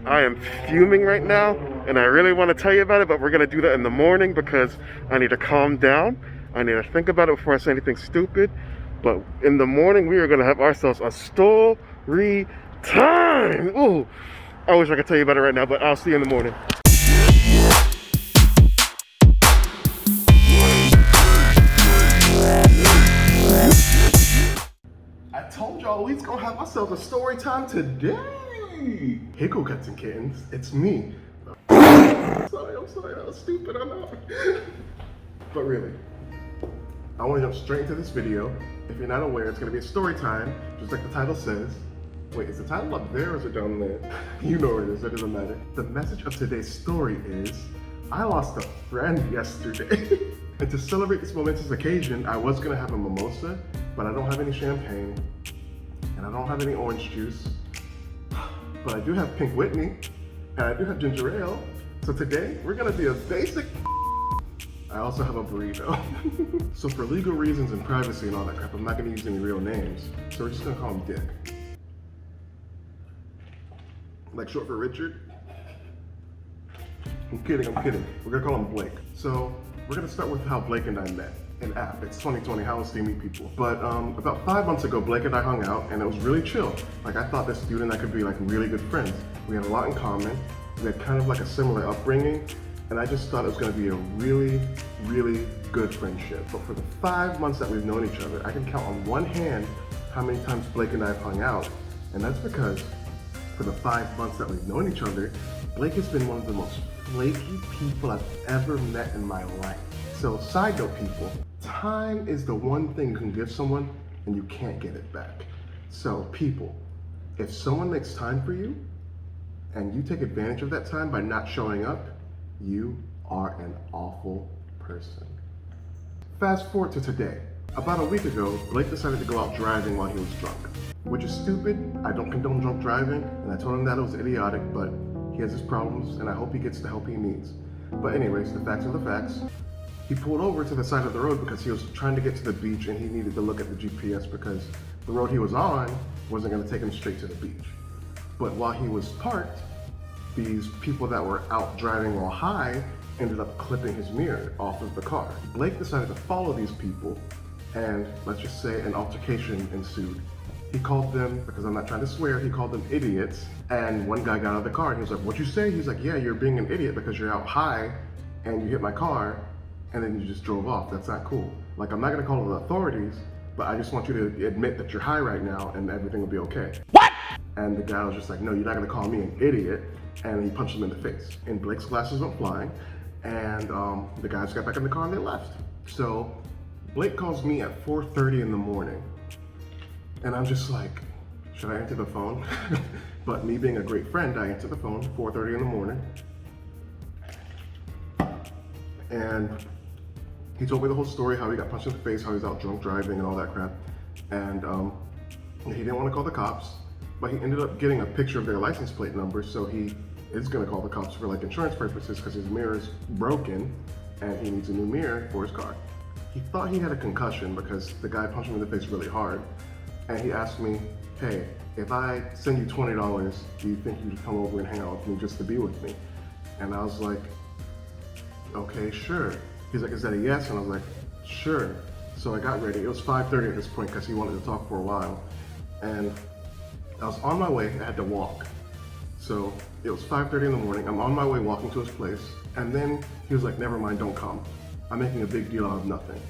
I am fuming right now, and I really want to tell you about it, but we're going to do that in the morning because I need to calm down. I need to think about it before I say anything stupid. But in the morning, we are going to have ourselves a story time. Ooh, I wish I could tell you about it right now, but I'll see you in the morning. I told y'all we's gonna have ourselves a story time today. Hey, cool cats and kittens, it's me. I'm sorry, that was stupid, I know. But really, I wanna jump straight into this video. If you're not aware, it's gonna be a story time, just like the title says. Wait, is the title up there or is it down there? You know where it is, it doesn't matter. The message of today's story is, I lost a friend yesterday. And to celebrate this momentous occasion, I was gonna have a mimosa, but I don't have any champagne, and I don't have any orange juice, but I do have Pink Whitney, and I do have ginger ale. So today, we're gonna be a basic. I also have a burrito. So for legal reasons and privacy and all that crap, I'm not gonna use any real names. So we're just gonna call him Dick. Like short for Richard? I'm kidding. We're gonna call him Blake. So we're gonna start with how Blake and I met. An app. It's 2020, how else do you meet people? But about 5 months ago, Blake and I hung out and it was really chill. Like I thought this dude and I could be like really good friends. We had a lot in common. We had kind of like a similar upbringing. And I just thought it was gonna be a really, really good friendship. But for the 5 months that we've known each other, I can count on one hand how many times Blake and I have hung out. And that's because for the 5 months that we've known each other, Blake has been one of the most flaky people I've ever met in my life. So side note people, time is the one thing you can give someone and you can't get it back. So people, if someone makes time for you and you take advantage of that time by not showing up, you are an awful person. Fast forward to today. About a week ago, Blake decided to go out driving while he was drunk, which is stupid. I don't condone drunk driving, and I told him that it was idiotic, but he has his problems and I hope he gets the help he needs. But anyways, the facts are the facts. He pulled over to the side of the road because he was trying to get to the beach and he needed to look at the GPS because the road he was on wasn't going to take him straight to the beach. But while he was parked, these people that were out driving while high ended up clipping his mirror off of the car. Blake decided to follow these people and let's just say an altercation ensued. He called them, because I'm not trying to swear, he called them idiots. And one guy got out of the car and he was like, "What'd you say?" He's like, "Yeah, you're being an idiot because you're out high and you hit my car and then you just drove off. That's not cool. Like, I'm not gonna call the authorities, but I just want you to admit that you're high right now and everything will be okay." What? And the guy was just like, "No, you're not gonna call me an idiot." And he punched him in the face. And Blake's glasses went flying and the guys got back in the car and they left. So Blake calls me at 4:30 in the morning. And I'm just like, should I answer the phone? But me being a great friend, I answer the phone, 4:30 in the morning. And he told me the whole story, how he got punched in the face, how he's out drunk driving and all that crap. And he didn't want to call the cops, but he ended up getting a picture of their license plate number, so he is gonna call the cops for like insurance purposes because his mirror's broken and he needs a new mirror for his car. He thought he had a concussion because the guy punched him in the face really hard. And he asked me, "Hey, if I send you $20, do you think you'd come over and hang out with me just to be with me?" And I was like, "Okay, sure." He's like, "Is that a yes?" And I was like, "Sure." So I got ready. It was 5:30 at this point because he wanted to talk for a while. And I was on my way, I had to walk. So it was 5:30 in the morning, I'm on my way walking to his place. And then he was like, "Never mind, don't come. I'm making a big deal out of nothing."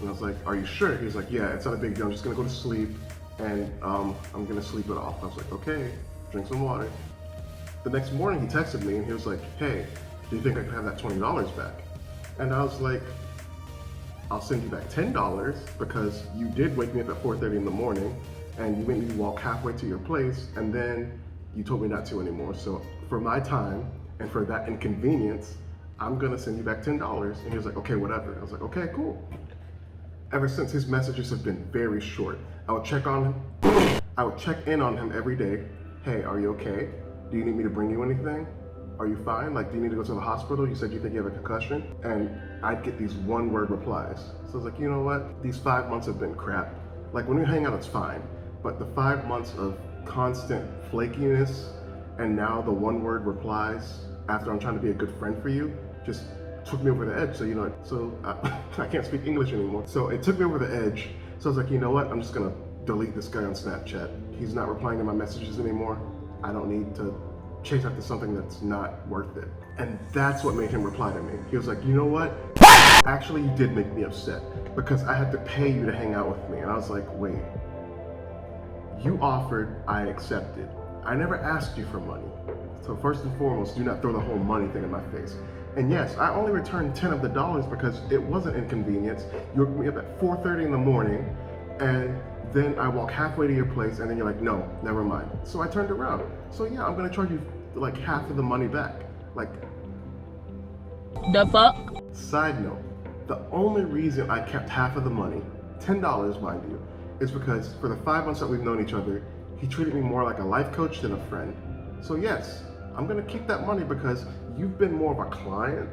And I was like, "Are you sure?" He was like, "Yeah, it's not a big deal. I'm just gonna go to sleep and I'm gonna sleep it off." I was like, "Okay, drink some water." The next morning he texted me and he was like, "Hey, do you think I could have that $20 back?" And I was like, "I'll send you back $10 because you did wake me up at 4:30 in the morning and you made me walk halfway to your place and then you told me not to anymore. So for my time and for that inconvenience, I'm gonna send you back $10. And he was like, "Okay, whatever." I was like, "Okay, cool." Ever since, his messages have been very short. I would check in on him every day. "Hey, are you okay? Do you need me to bring you anything? Are you fine? Like, do you need to go to the hospital? You said you think you have a concussion?" And I'd get these one-word replies. So I was like, you know what? These 5 months have been crap. Like, when we hang out, it's fine. But the 5 months of constant flakiness and now the one word replies after I'm trying to be a good friend for you just took me over the edge. So I can't speak English anymore. So it took me over the edge. So I was like, you know what? I'm just gonna delete this guy on Snapchat. He's not replying to my messages anymore. I don't need to chase after something that's not worth it. And that's what made him reply to me. He was like, you know what? Actually, you did make me upset because I had to pay you to hang out with me. And I was like, wait, you offered, I accepted. I never asked you for money. So first and foremost, do not throw the whole money thing in my face. And yes, I only returned 10 of the dollars because it was an inconvenience. You woke me up at 4:30 in the morning, and then I walk halfway to your place, and then you're like, no, never mind. So I turned around. So yeah, I'm gonna charge you like half of the money back. Like, the fuck? Side note, the only reason I kept half of the money, $10 mind you, is because for the 5 months that we've known each other, he treated me more like a life coach than a friend. So yes, I'm gonna keep that money because you've been more of a client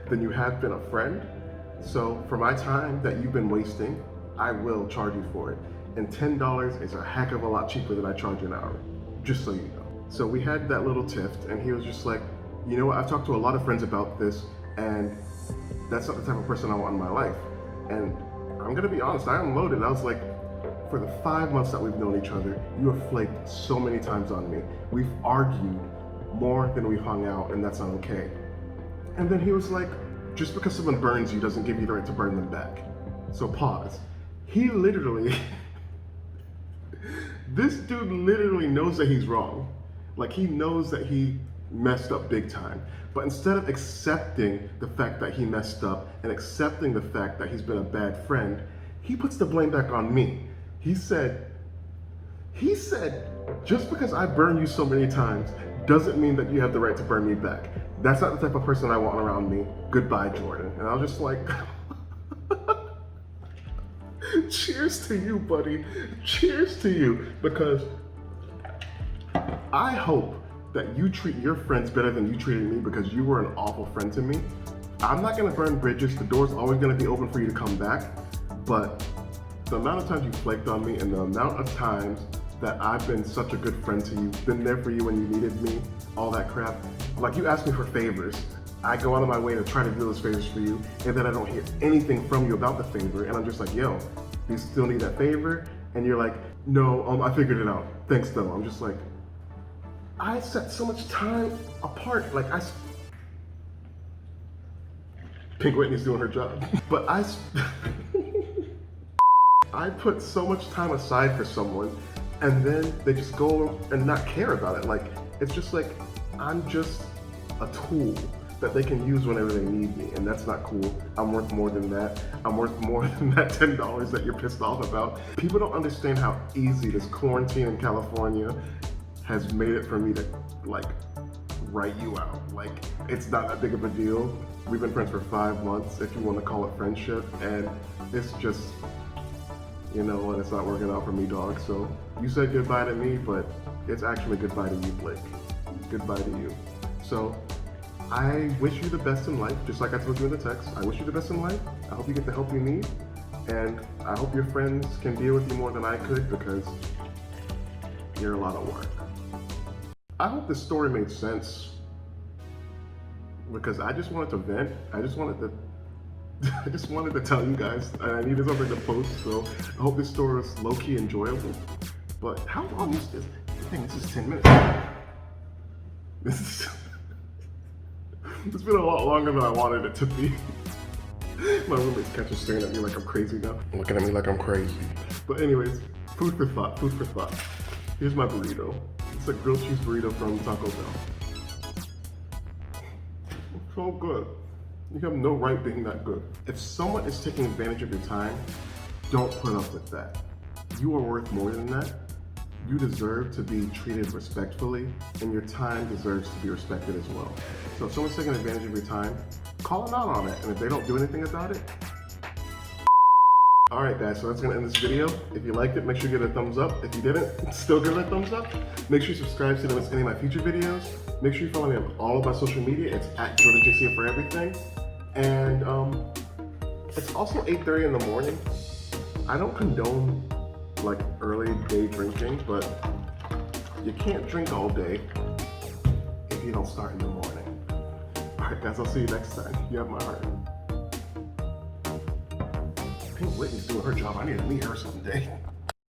than you have been a friend. So for my time that you've been wasting, I will charge you for it. And $10 is a heck of a lot cheaper than I charge an hour, just so you know. So we had that little tiff, and he was just like, you know what, I've talked to a lot of friends about this, and that's not the type of person I want in my life. And I'm gonna be honest, I unloaded. I was like, for the 5 months that we've known each other, you have flaked so many times on me. We've argued more than we've hung out, and that's not okay. And then he was like, just because someone burns you doesn't give you the right to burn them back. So pause. He literally, this dude literally knows that he's wrong. Like, he knows that he messed up big time. But instead of accepting the fact that he messed up and accepting the fact that he's been a bad friend, he puts the blame back on me. He said, just because I burn you so many times doesn't mean that you have the right to burn me back. That's not the type of person I want around me. Goodbye, Jordan. And I was just like, cheers to you, buddy. Cheers to you. Because I hope that you treat your friends better than you treated me because you were an awful friend to me. I'm not gonna burn bridges. The door's always gonna be open for you to come back. But the amount of times you flaked on me and the amount of times that I've been such a good friend to you, been there for you when you needed me, all that crap. Like, you ask me for favors. I go out of my way to try to do those favors for you, and then I don't hear anything from you about the favor, and I'm just like, yo, you still need that favor? And you're like, no, I figured it out. Thanks though. I'm just like, I set so much time apart. Like, Pink Whitney's doing her job. But I put so much time aside for someone, and then they just go and not care about it. Like, it's just like, I'm just a tool that they can use whenever they need me, and that's not cool. I'm worth more than that. I'm worth more than that $10 that you're pissed off about. People don't understand how easy this quarantine in California has made it for me to, like, write you out. Like, it's not that big of a deal. We've been friends for 5 months, if you want to call it friendship, and it's just, you know what, it's not working out for me, dog. So you said goodbye to me, but it's actually goodbye to you, Blake. Goodbye to you. So I wish you the best in life, just like I told you in the text. I wish you the best in life. I hope you get the help you need, and I hope your friends can deal with you more than I could, because you're a lot of work. I hope this story made sense, because I just wanted to vent. I just wanted to tell you guys, and I needed something to post, so I hope this story was low-key enjoyable. But how long is this? I think this is 10 minutes. It's been a lot longer than I wanted it to be. My roommate's catching staring at me like I'm crazy now. Looking at me like I'm crazy. But anyways, food for thought, food for thought. Here's my burrito. It's a grilled cheese burrito from Taco Bell. It's so good. You have no right being that good. If someone is taking advantage of your time, don't put up with that. You are worth more than that. You deserve to be treated respectfully, and your time deserves to be respected as well. So if someone's taking advantage of your time, call them out on it, and if they don't do anything about it, alright guys, so that's gonna end this video. If you liked it, make sure you give it a thumbs up. If you didn't, still give it a thumbs up. Make sure you subscribe so you don't miss any of my future videos. Make sure you follow me on all of my social media. It's at JordanJC for everything. And it's also 8:30 in the morning. I don't condone like early day drinking, but you can't drink all day. if you don't start in the morning. All right, guys, I'll see you next time. You have my heart. Pink Whitney's doing her job. I need to meet her someday.